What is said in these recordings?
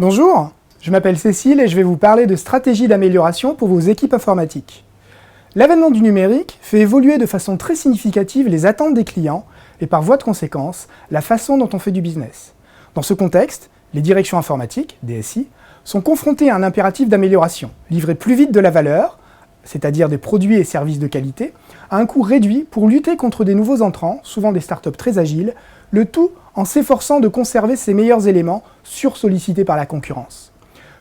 Bonjour, je m'appelle Cécile et je vais vous parler de stratégie d'amélioration pour vos équipes informatiques. L'avènement du numérique fait évoluer de façon très significative les attentes des clients et par voie de conséquence, la façon dont on fait du business. Dans ce contexte, les directions informatiques, DSI, sont confrontées à un impératif d'amélioration, livrer plus vite de la valeur, c'est-à-dire des produits et services de qualité, à un coût réduit pour lutter contre des nouveaux entrants, souvent des startups très agiles, le tout en s'efforçant de conserver ses meilleurs éléments sursollicités par la concurrence.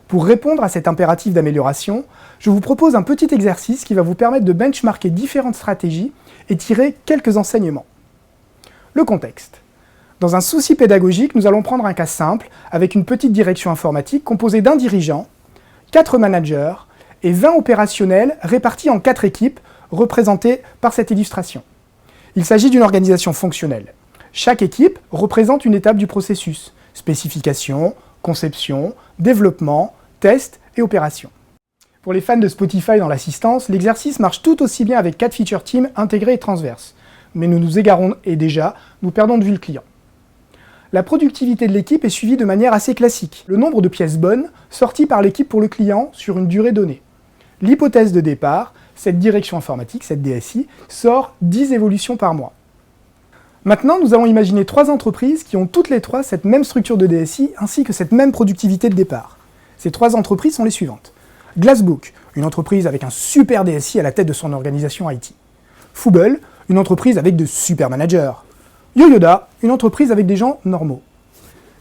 Pour répondre à cet impératif d'amélioration, je vous propose un petit exercice qui va vous permettre de benchmarker différentes stratégies et tirer quelques enseignements. Le contexte. Dans un souci pédagogique, nous allons prendre un cas simple avec une petite direction informatique composée d'un dirigeant, 4 managers et 20 opérationnels répartis en 4 équipes représentées par cette illustration. Il s'agit d'une organisation fonctionnelle. Chaque équipe représente une étape du processus, spécification, conception, développement, test et opération. Pour les fans de Spotify dans l'assistance, l'exercice marche tout aussi bien avec 4 feature teams intégrés et transverses. Mais nous nous égarons et déjà, nous perdons de vue le client. La productivité de l'équipe est suivie de manière assez classique. Le nombre de pièces bonnes sorties par l'équipe pour le client sur une durée donnée. L'hypothèse de départ, cette direction informatique, cette DSI, sort 10 évolutions par mois. Maintenant, nous allons imaginer 3 entreprises qui ont toutes les 3 cette même structure de DSI ainsi que cette même productivité de départ. Ces 3 entreprises sont les suivantes. Glassbook, une entreprise avec un super DSI à la tête de son organisation IT. Fooble, une entreprise avec de super managers. Yoyoda, une entreprise avec des gens normaux.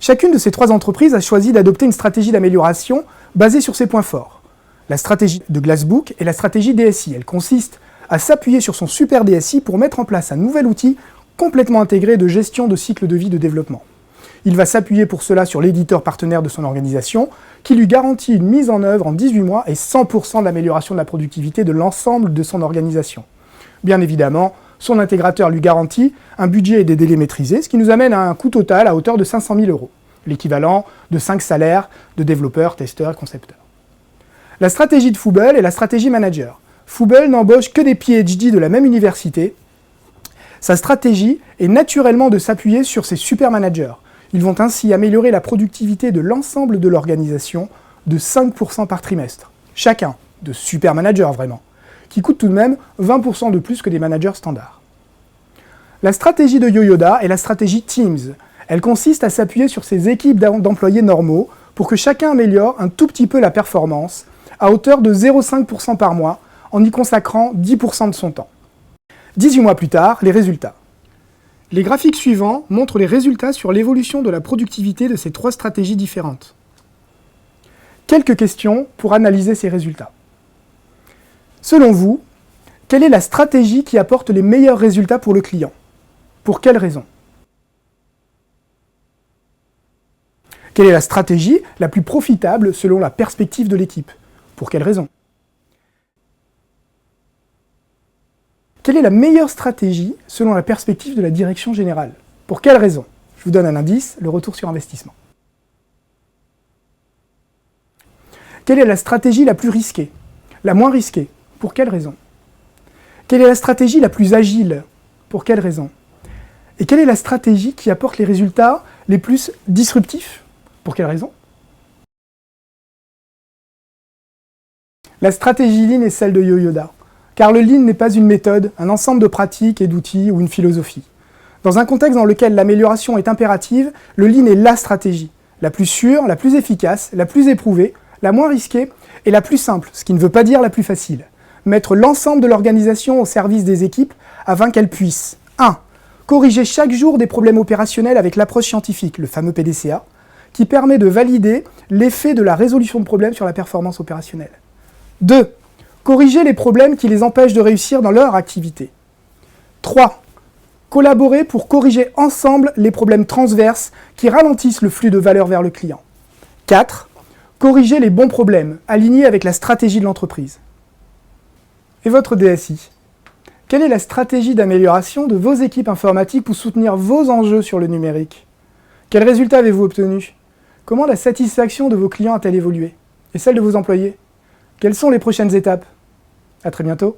Chacune de ces 3 entreprises a choisi d'adopter une stratégie d'amélioration basée sur ses points forts. La stratégie de Glassbook est la stratégie DSI. Elle consiste à s'appuyer sur son super DSI pour mettre en place un nouvel outil complètement intégré de gestion de cycle de vie de développement. Il va s'appuyer pour cela sur l'éditeur partenaire de son organisation, qui lui garantit une mise en œuvre en 18 mois et 100% d'amélioration de la productivité de l'ensemble de son organisation. Bien évidemment, son intégrateur lui garantit un budget et des délais maîtrisés, ce qui nous amène à un coût total à hauteur de 500 000 €, l'équivalent de 5 salaires de développeurs, testeurs et concepteurs. La stratégie de Fooble est la stratégie manager. Fooble n'embauche que des PhD de la même université. Sa stratégie est naturellement de s'appuyer sur ses super managers. Ils vont ainsi améliorer la productivité de l'ensemble de l'organisation de 5% par trimestre. Chacun, de super managers vraiment, qui coûtent tout de même 20% de plus que des managers standards. La stratégie de Yoyoda est la stratégie Teams. Elle consiste à s'appuyer sur ses équipes d'employés normaux pour que chacun améliore un tout petit peu la performance à hauteur de 0,5% par mois en y consacrant 10% de son temps. 18 mois plus tard, les résultats. Les graphiques suivants montrent les résultats sur l'évolution de la productivité de ces 3 stratégies différentes. Quelques questions pour analyser ces résultats. Selon vous, quelle est la stratégie qui apporte les meilleurs résultats pour le client? Pour quelles raisons? Quelle est la stratégie la plus profitable selon la perspective de l'équipe? Pour quelles raisons? Quelle est la meilleure stratégie selon la perspective de la direction générale? Pour quelles raisons? Je vous donne un indice, le retour sur investissement. Quelle est la stratégie la plus risquée? La moins risquée? Pour quelles raisons? Quelle est la stratégie la plus agile? Pour quelles raisons? Et quelle est la stratégie qui apporte les résultats les plus disruptifs? Pour quelles raisons? La stratégie Lean est celle de Yoyoda. Car le Lean n'est pas une méthode, un ensemble de pratiques et d'outils ou une philosophie. Dans un contexte dans lequel l'amélioration est impérative, le Lean est la stratégie, la plus sûre, la plus efficace, la plus éprouvée, la moins risquée et la plus simple, ce qui ne veut pas dire la plus facile. Mettre l'ensemble de l'organisation au service des équipes afin qu'elles puissent 1. Corriger chaque jour des problèmes opérationnels avec l'approche scientifique, le fameux PDCA, qui permet de valider l'effet de la résolution de problèmes sur la performance opérationnelle. 2. Corriger les problèmes qui les empêchent de réussir dans leur activité. 3. Collaborer pour corriger ensemble les problèmes transverses qui ralentissent le flux de valeur vers le client. 4. Corriger les bons problèmes, alignés avec la stratégie de l'entreprise. Et votre DSI? Quelle est la stratégie d'amélioration de vos équipes informatiques pour soutenir vos enjeux sur le numérique? Quels résultats avez-vous obtenus? Comment la satisfaction de vos clients a-t-elle évolué? Et celle de vos employés? Quelles sont les prochaines étapes? À très bientôt.